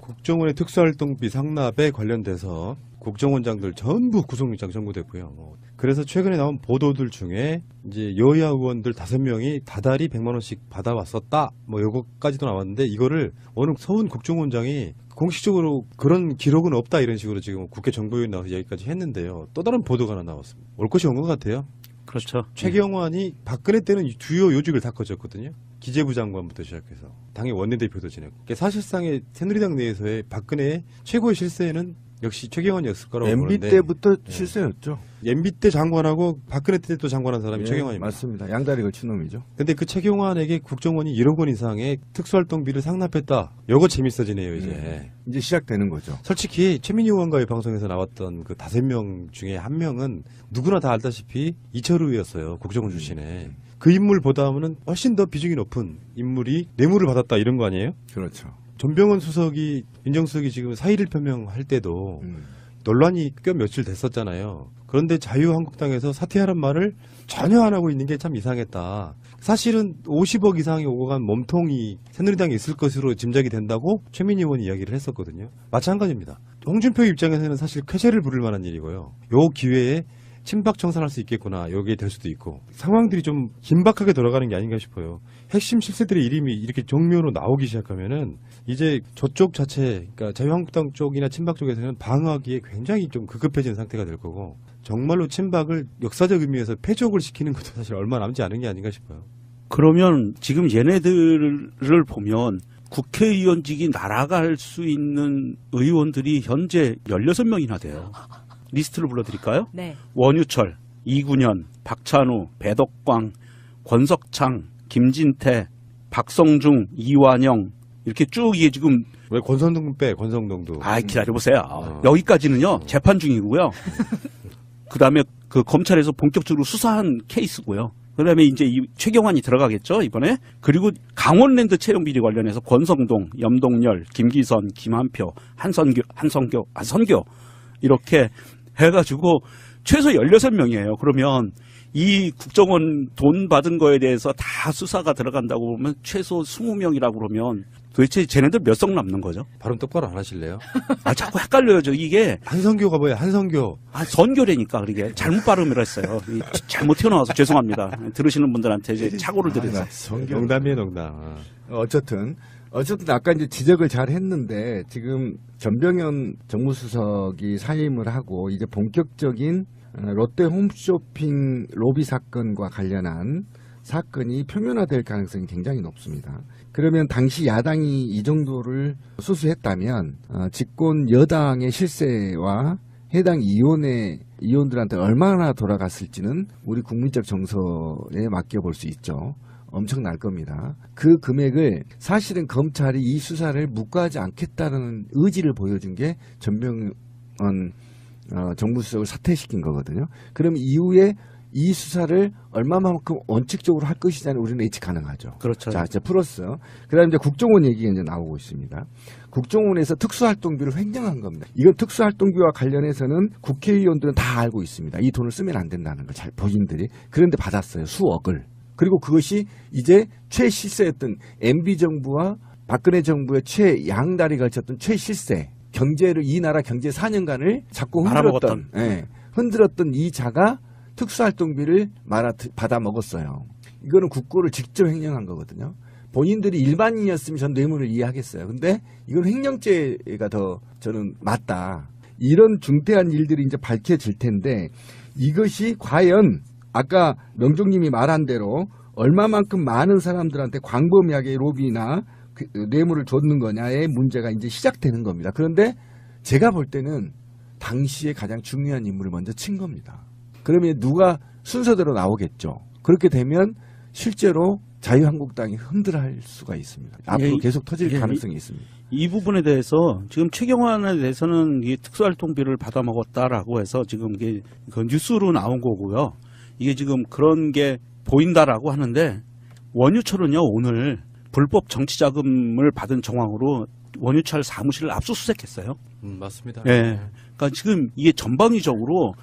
국정원의 특수활동비 상납에 관련돼서 국정원장들 전부 구속영장 청구됐고요. 그래서 최근에 나온 보도들 중에 이제 여야 의원들 5명이 다달이 100만 원씩 받아왔었다. 뭐 요거까지도 나왔는데 이거를 어느 서훈 국정원장이 공식적으로 그런 기록은 없다 이런 식으로 지금 국회 정보위원 나와서 얘기까지 했는데요. 또 다른 보도가 하나 나왔습니다. 올 것이 온 것 같아요. 그렇죠. 최경환이 박근혜 때는 주요 요직을 다 거쳤거든요. 기재부 장관부터 시작해서 당의 원내대표도 지냈고 사실상의 새누리당 내에서의 박근혜의 최고의 실세는 역시 최경환이었을 거라고 MB 보는데 때부터 실세였죠. MB 때 장관하고 박근혜 때 또 장관한 사람이 최경환입니다. 맞습니다. 양다리 걸친 놈이죠. 근데 그 최경환에게 국정원이 1억 원 이상의 특수활동비를 상납했다. 요거 재밌어지네요 이제. 이제 시작되는 거죠. 솔직히 최민희 의원과의 방송에서 나왔던 그 5명 중에 한 명은 누구나 다 알다시피 이철우였어요. 국정원 출신에. 그 인물보다는 훨씬 더 비중이 높은 인물이 뇌물을 받았다 이런 거 아니에요? 그렇죠. 전병헌 수석이 민정수석이 지금 사의를 표명할 때도 논란이 꽤 며칠 됐었잖아요. 그런데 자유한국당에서 사퇴하란 말을 전혀 안 하고 있는 게 참 이상했다. 사실은 50억 이상이 오고 간 몸통이 새누리당에 있을 것으로 짐작이 된다고 최민희 의원이 이야기를 했었거든요. 마찬가지입니다. 홍준표 입장에서는 사실 쾌재를 부를 만한 일이고요. 요 기회에 친박 청산할 수 있겠구나. 여기에 될 수도 있고. 상황들이 좀 긴박하게 돌아가는 게 아닌가 싶어요. 핵심 실세들의 이름이 이렇게 정면으로 나오기 시작하면은 이제 저쪽 자체, 그러니까 자유한국당 쪽이나 친박 쪽에서는 방어하기에 굉장히 좀 급급해진 상태가 될 거고 정말로 친박을 역사적 의미에서 패족을 시키는 것도 사실 얼마 남지 않은 게 아닌가 싶어요. 그러면 지금 얘네들을 보면 국회의원직이 날아갈 수 있는 의원들이 현재 16명이나 돼요. 리스트를 불러드릴까요? 네. 원유철, 이군현, 박찬우, 배덕광, 권석창, 김진태, 박성중, 이완영 이렇게 쭉 이게 지금 왜 권성동 빼? 권성동도. 기다려보세요. 여기까지는요 재판 중이고요. 그다음에 그 검찰에서 본격적으로 수사한 케이스고요. 그다음에 이제 이 최경환이 들어가겠죠 이번에. 그리고 강원랜드 채용 비리 관련해서 권성동, 염동열, 김기선, 김한표, 한선교 이렇게 해가지고 최소 16명이에요. 그러면 이 국정원 돈 받은 거에 대해서 다 수사가 들어간다고 보면 최소 20명이라고 그러면 도대체 쟤네들 몇 석 남는 거죠? 발음 똑바로 안 하실래요? 자꾸 헷갈려요. 이게. 한성교가 뭐예요? 한성교. 선교래니까 그러게. 잘못 발음을 했어요. 잘못 튀어나와서 죄송합니다. 들으시는 분들한테 이제 착오를 드려서. 농담이에요, 농담. 어쨌든 아까 이제 지적을 잘 했는데 지금 전병현 정무수석이 사임을 하고 이제 본격적인 롯데 홈쇼핑 로비 사건과 관련한 사건이 표면화될 가능성이 굉장히 높습니다. 그러면 당시 야당이 이 정도를 수수했다면 집권 여당의 실세와 해당 의원들한테 얼마나 돌아갔을지는 우리 국민적 정서에 맡겨볼 수 있죠. 엄청날 겁니다. 그 금액을 사실은 검찰이 이 수사를 묵과하지 않겠다는 의지를 보여준 게 전병헌 정무수석을 사퇴시킨 거거든요. 그럼 이후에 이 수사를 얼마만큼 원칙적으로 할 것이냐는 우리는 예측 가능하죠. 그렇죠. 자, 이제 플러스. 그 다음에 이제 국정원 얘기가 이제 나오고 있습니다. 국정원에서 특수활동비를 횡령한 겁니다. 이건 특수활동비와 관련해서는 국회의원들은 다 알고 있습니다. 이 돈을 쓰면 안 된다는 걸 잘 본인들이. 그런데 받았어요. 수억을. 그리고 그것이 이제 최실세였던 MB정부와 박근혜 정부의 최양다리 걸쳤던 최실세. 이 나라 경제 4년간을 자꾸 흔들었던 이 자가 특수활동비를 받아 먹었어요. 이거는 국고를 직접 횡령한 거거든요. 본인들이 일반인이었으면 전 뇌물을 이해하겠어요. 근데 이건 횡령죄가 더 저는 맞다. 이런 중대한 일들이 이제 밝혀질 텐데 이것이 과연 아까 명종님이 말한 대로 얼마만큼 많은 사람들한테 광범위하게 로비나 뇌물을 줬는 거냐의 문제가 이제 시작되는 겁니다. 그런데 제가 볼 때는 당시에 가장 중요한 인물을 먼저 친 겁니다. 그러면 누가 순서대로 나오겠죠. 그렇게 되면 실제로 자유한국당이 흔들할 수가 있습니다. 앞으로 계속 터질 가능성이 있습니다. 이 부분에 대해서 지금 최경환에 대해서는 이 특수활동비를 받아먹었다라고 해서 지금 이게 그 뉴스로 나온 거고요. 이게 지금 그런 게 보인다라고 하는데 원유철은요 오늘 불법 정치자금을 받은 정황으로 원유철 사무실을 압수수색했어요. 맞습니다. 네. 그러니까 지금 이게 전방위적으로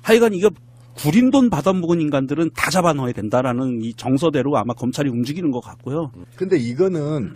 하여간 이거 구린 돈 받아먹은 인간들은 다 잡아넣어야 된다라는 이 정서대로 아마 검찰이 움직이는 것 같고요. 근데 이거는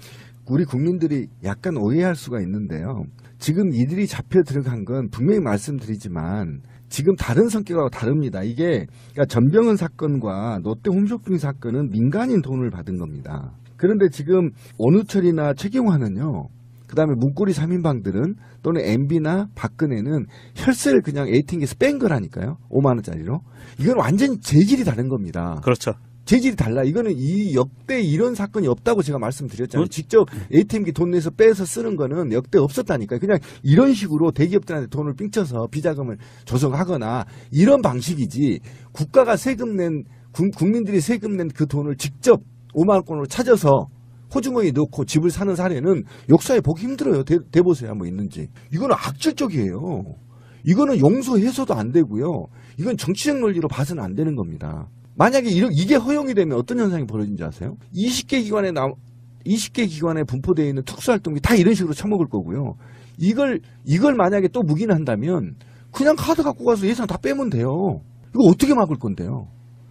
우리 국민들이 약간 오해할 수가 있는데요. 지금 이들이 잡혀 들어간 건 분명히 말씀드리지만 지금 다른 성격하고 다릅니다. 이게 그러니까 전병헌 사건과 롯데 홈쇼핑 사건은 민간인 돈을 받은 겁니다. 그런데 지금 원우철이나 최경환은요. 그다음에 문고리 3인방들은 또는 MB나 박근혜는 혈세를 그냥 ATM기에서 뺀 거라니까요. 5만 원짜리로. 이건 완전히 재질이 다른 겁니다. 그렇죠. 재질이 달라. 이거는 이 역대 이런 사건이 없다고 제가 말씀드렸잖아요. 직접 ATM기 돈 내서 빼서 쓰는 거는 역대 없었다니까요. 그냥 이런 식으로 대기업들한테 돈을 삥쳐서 비자금을 조성하거나 이런 방식이지 국가가 세금 낸 국민들이 세금 낸 그 돈을 직접 5만 원권으로 찾아서 호주머니에 넣고 집을 사는 사례는 역사에 보기 힘들어요. 대보세요. 한번 있는지. 이거는 악질적이에요. 이거는 용서해서도 안 되고요. 이건 정치적 논리로 봐서는 안 되는 겁니다. 만약에 이게 허용이 되면 어떤 현상이 벌어진지 아세요? 20개 기관에 분포되어 있는 특수활동비 다 이런 식으로 처먹을 거고요. 이걸 만약에 또 묵인한다면 그냥 카드 갖고 가서 예산 다 빼면 돼요. 이거 어떻게 막을 건데요?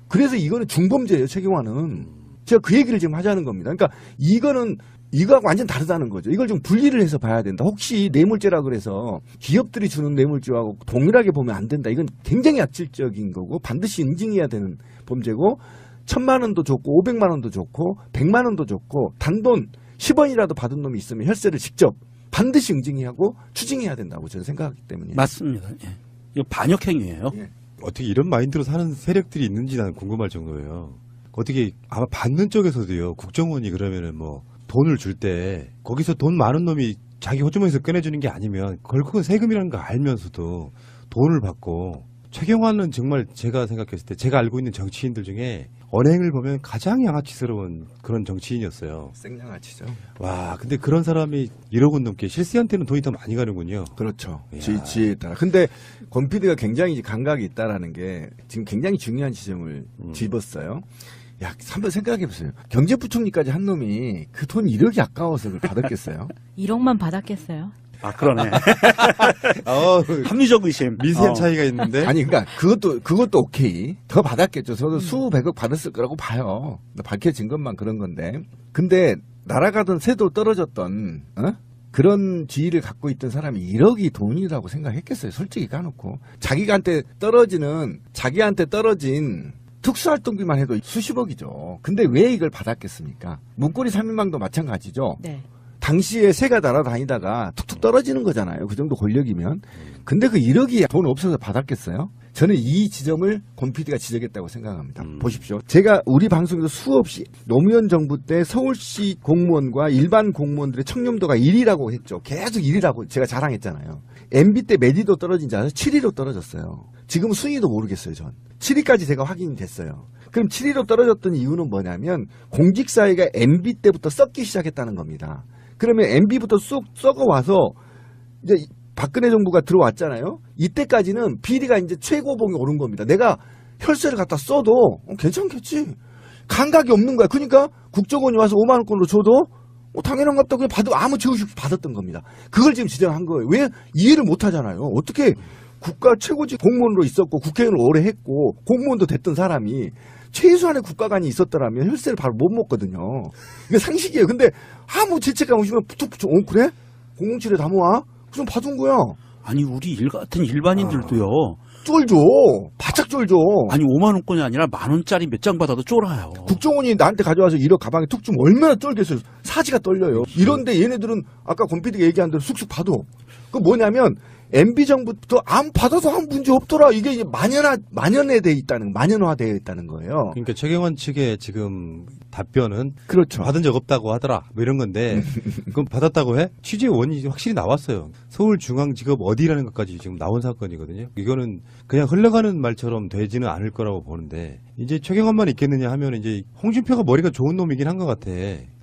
그래서 이거는 중범죄예요. 최경환은. 제가 그 얘기를 지금 하자는 겁니다. 그러니까 이거하고 완전 다르다는 거죠. 이걸 좀 분리를 해서 봐야 된다. 혹시 뇌물죄라 그래서 기업들이 주는 뇌물죄하고 동일하게 보면 안 된다. 이건 굉장히 악질적인 거고 반드시 인증해야 되는 범죄고 1,000만 원도 좋고 500만 원도 좋고 100만 원도 좋고 단돈 10원이라도 받은 놈이 있으면 혈세를 직접 반드시 응징해야 하고 추징해야 된다고 저는 생각하기 때문이에요. 맞습니다. 예. 이거 반역행위예요. 예. 어떻게 이런 마인드로 사는 세력들이 있는지 나는 궁금할 정도예요. 어떻게 아마 받는 쪽에서도요. 국정원이 그러면은 뭐 돈을 줄 때 거기서 돈 많은 놈이 자기 호주머니에서 꺼내주는 게 아니면 결국은 세금이라는 거 알면서도 돈을 받고 최경환은 정말 제가 생각했을 때 제가 알고 있는 정치인들 중에 언행을 보면 가장 양아치스러운 그런 정치인이었어요. 생양아치죠. 와, 근데 그런 사람이 1억 원 넘게 실세한테는 돈이 더 많이 가는군요. 그렇죠. 이야. 지혜에 따라. 근데 권 PD가 굉장히 감각이 있다라는 게 지금 굉장히 중요한 지점을 집었어요. 야, 한번 생각해 보세요. 경제부총리까지 한 놈이 그 돈 1억이 아까워서 그걸 받았겠어요? 1억만 받았겠어요? 아, 그러네. 어, 합리적 의심. 미세한 차이가 있는데. 아니, 그러니까 그것도 오케이. 더 받았겠죠. 저도 수백억 받았을 거라고 봐요. 밝혀진 것만 그런 건데. 근데 날아가던 새도 떨어졌던 그런 지위를 갖고 있던 사람이 1억이 돈이라고 생각했겠어요. 솔직히 까놓고. 자기한테 떨어진 특수활동비만 해도 수십억이죠. 근데 왜 이걸 받았겠습니까? 문고리 3인방도 마찬가지죠. 네. 당시에 새가 날아다니다가 툭툭 떨어지는 거잖아요. 그 정도 권력이면. 근데 그 1억이 돈 없어서 받았겠어요? 저는 이 지점을 권 PD가 지적했다고 생각합니다. 보십시오. 제가 우리 방송에서 수없이 노무현 정부 때 서울시 공무원과 일반 공무원들의 청렴도가 1위라고 했죠. 계속 1위라고 제가 자랑했잖아요. MB 때 몇 위로 떨어진지 아세요? 7위로 떨어졌어요. 지금 순위도 모르겠어요, 전. 7위까지 제가 확인이 됐어요. 그럼 7위로 떨어졌던 이유는 뭐냐면 공직사회가 MB 때부터 썩기 시작했다는 겁니다. 그러면 MB부터 쑥 썩어와서 이제 박근혜 정부가 들어왔잖아요. 이때까지는 비리가 이제 최고봉에 오른 겁니다. 내가 혈세를 갖다 써도 괜찮겠지. 감각이 없는 거야. 그러니까 국정원이 와서 5만 원권으로 줘도 당연한 것 같다. 그냥 아무 죄 없이 받았던 겁니다. 그걸 지금 지적한 거예요. 왜? 이해를 못 하잖아요. 어떻게 국가 최고직 공무원으로 있었고 국회의원을 오래 했고 공무원도 됐던 사람이 최소한의 국가관이 있었더라면 혈세를 바로 못 먹거든요. 이게 상식이에요. 근데 아무 죄책감 없이면 툭툭 그래? 007에 다 모아? 그럼 받은 거야. 아니, 우리 일 같은 일반인들도요. 쫄죠. 바짝 쫄죠. 아니, 5만 원권이 아니라 만 원짜리 몇 장 받아도 쫄아요. 국정원이 나한테 가져와서 1억 가방에 툭 주면 얼마나 쫄겠어요. 사지가 떨려요. 이런데 얘네들은 아까 권 PD가 얘기한 대로 쑥쑥 받아. 그 뭐냐면 MB 정부부터 안 받아도 아무 문제 없더라. 이게 만연화되어 있다는 거예요. 그러니까 최경환 측의 지금 답변은 그렇죠. 받은 적 없다고 하더라. 뭐 이런 건데 그럼 받았다고 해? 취재 원인이 확실히 나왔어요. 서울중앙지검 어디라는 것까지 지금 나온 사건이거든요. 이거는 그냥 흘러가는 말처럼 되지는 않을 거라고 보는데 이제 최경환만 있겠느냐 하면 이제 홍준표가 머리가 좋은 놈이긴 한 것 같아.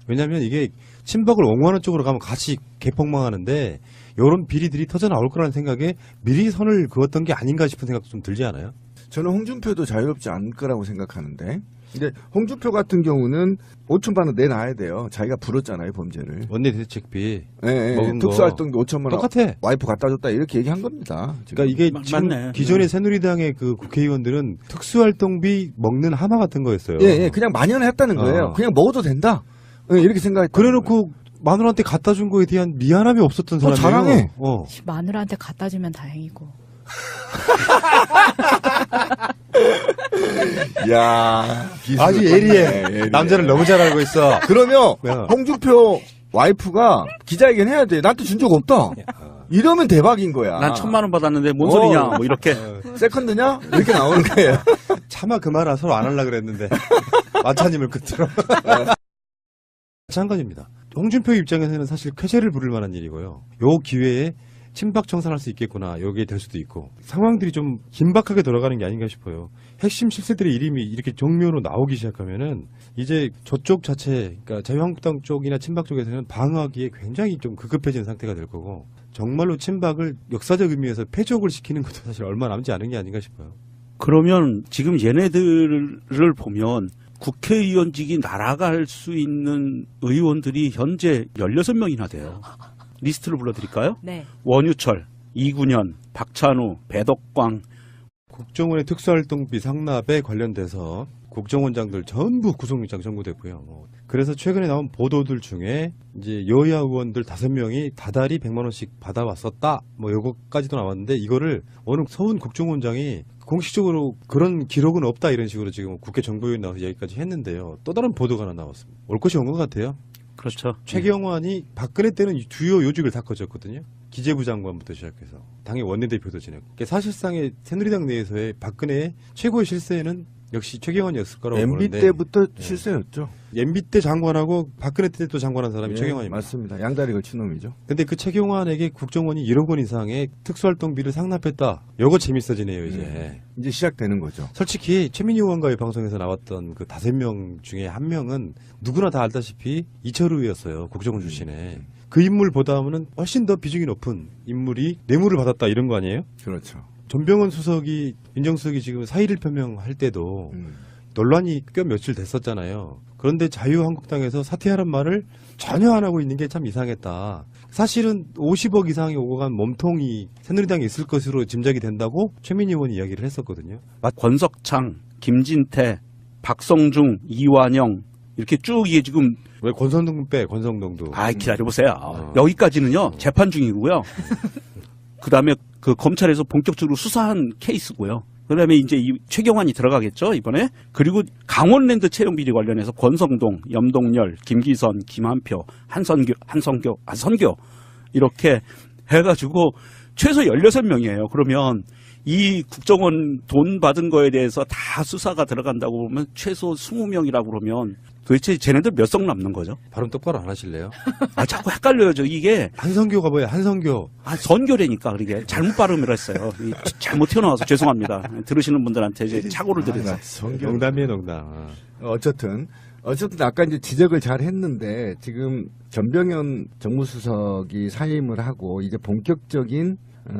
왜냐하면 이게 친박을 옹호하는 쪽으로 가면 같이 개폭망하는데 이런 비리들이 터져 나올 거라는 생각에 미리 선을 그었던 게 아닌가 싶은 생각도 좀 들지 않아요? 저는 홍준표도 자유롭지 않을 거라고 생각하는데 근데 홍준표 같은 경우는 5천만 원 내놔야 돼요. 자기가 불었잖아요, 범죄를. 원내대책비 예, 먹은 특수활동비 5천만 원 똑같아. 와이프 갖다 줬다 이렇게 얘기한 겁니다. 지금. 그러니까 이게 지금 맞네. 기존의 새누리당의 그 국회의원들은 특수활동비 먹는 하마 같은 거였어요. 예, 그냥 만연했다는 거예요. 그냥 먹어도 된다. 예, 이렇게 생각했다. 그래놓고 마누라한테 갖다 준 거에 대한 미안함이 없었던 사람이에요. 자랑해. 마누라한테 갖다 주면 다행이고. 야 아주 예리해. 남자를 너무 잘 알고 있어. 그러면 야. 홍준표 와이프가 기자회견 해야 돼. 나한테 준 적 없다. 이러면 대박인 거야. 난 1,000만 원 받았는데 뭔 소리냐 뭐 이렇게. 세컨드냐? 이렇게 나오는 거예요. 차마 그 말은 서로 안 하려고 그랬는데 마차님을 끝으로. 마찬가지입니다. 홍준표 입장에서는 사실 쾌재를 부를 만한 일이고요. 요 기회에 친박 청산할 수 있겠구나. 여기에 될 수도 있고 상황들이 좀 긴박하게 돌아가는 게 아닌가 싶어요. 핵심 실세들의 이름이 이렇게 정면으로 나오기 시작하면은 이제 저쪽 자체, 그러니까 자유한국당 쪽이나 친박 쪽에서는 방어하기에 굉장히 좀 급급해진 상태가 될 거고 정말로 친박을 역사적 의미에서 패족을 시키는 것도 사실 얼마 남지 않은 게 아닌가 싶어요. 그러면 지금 얘네들을 보면 국회의원직이 날아갈 수 있는 의원들이 현재 16명이나 돼요. 리스트를 불러드릴까요? 네. 원유철, 이군현, 박찬우, 배덕광. 국정원의 특수활동비 상납에 관련돼서 국정원장들 전부 구속영장 청구됐고요. 그래서 최근에 나온 보도들 중에 이제 여야 의원들 5명이 다달이 100만 원씩 받아왔었다. 뭐 요거까지도 나왔는데 이거를 어느 서훈 국정원장이 공식적으로 그런 기록은 없다 이런 식으로 지금 국회 정보위원 나와서 얘기까지 했는데요. 또 다른 보도가 하나 나왔습니다. 올 것이 온 것 같아요. 그렇죠. 최경환이 박근혜 때는 주요 요직을 다 거쳤거든요. 기재부 장관부터 시작해서 당의 원내대표도 지냈고 그러니까 사실상의 새누리당 내에서의 박근혜의 최고의 실세는 역시 최경환이었을 거라고 MB 보는데 때부터 실세였죠. MB 때 장관하고 박근혜 때도 장관한 사람이 예, 최경환입니다. 맞습니다. 양다리 걸친 놈이죠. 근데 그 최경환에게 국정원이 1억 원 이상의 특수활동비를 상납했다. 요거 재밌어지네요 이제. 이제 시작되는 거죠. 솔직히 최민희 의원과의 방송에서 나왔던 그 5명 중에 한 명은 누구나 다 알다시피 이철우였어요. 국정원 출신에. 그 인물보다는 훨씬 더 비중이 높은 인물이 뇌물을 받았다 이런 거 아니에요? 그렇죠. 전병헌 수석이 민정수석이 지금 사의를 표명할 때도 논란이 꽤 며칠 됐었잖아요. 그런데 자유한국당에서 사퇴하란 말을 전혀 안 하고 있는 게 참 이상했다. 사실은 50억 이상이 오고 간 몸통이 새누리당에 있을 것으로 짐작이 된다고 최민희 의원이 이야기를 했었거든요. 권석창, 김진태, 박성중, 이완영 이렇게 쭉 이게 지금 왜 권성동 빼 권성동도. 기다려보세요. 여기까지는요 재판 중이고요. 그다음에 그 검찰에서 본격적으로 수사한 케이스고요. 그다음에 이제 이 최경환이 들어가겠죠 이번에. 그리고 강원랜드 채용 비리 관련해서 권성동, 염동열, 김기선, 김한표, 한선교 이렇게 해가지고 최소 16명이에요. 그러면 이 국정원 돈 받은 거에 대해서 다 수사가 들어간다고 보면 최소 20명이라고 그러면 도대체 쟤네들 몇 석 남는 거죠? 발음 똑바로 안 하실래요? 자꾸 헷갈려요. 이게 한성교가 뭐예요? 한성교. 선교래니까 그게 잘못 발음을 했어요. 잘못 튀어나와서 죄송합니다. 들으시는 분들한테 이제 착오를 드려서. 농담이에요 농담. 어쨌든 아까 이제 지적을 잘 했는데 지금 전병현 정무수석이 사임을 하고 이제 본격적인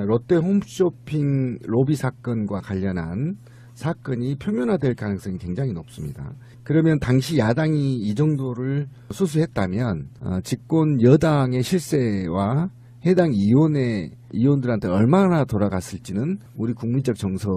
롯데 홈쇼핑 로비 사건과 관련한 사건이 표면화될 가능성이 굉장히 높습니다. 그러면 당시 야당이 이 정도를 수수했다면 집권 여당의 실세와 해당 이혼들한테 얼마나 돌아갔을지는 우리 국민적 정서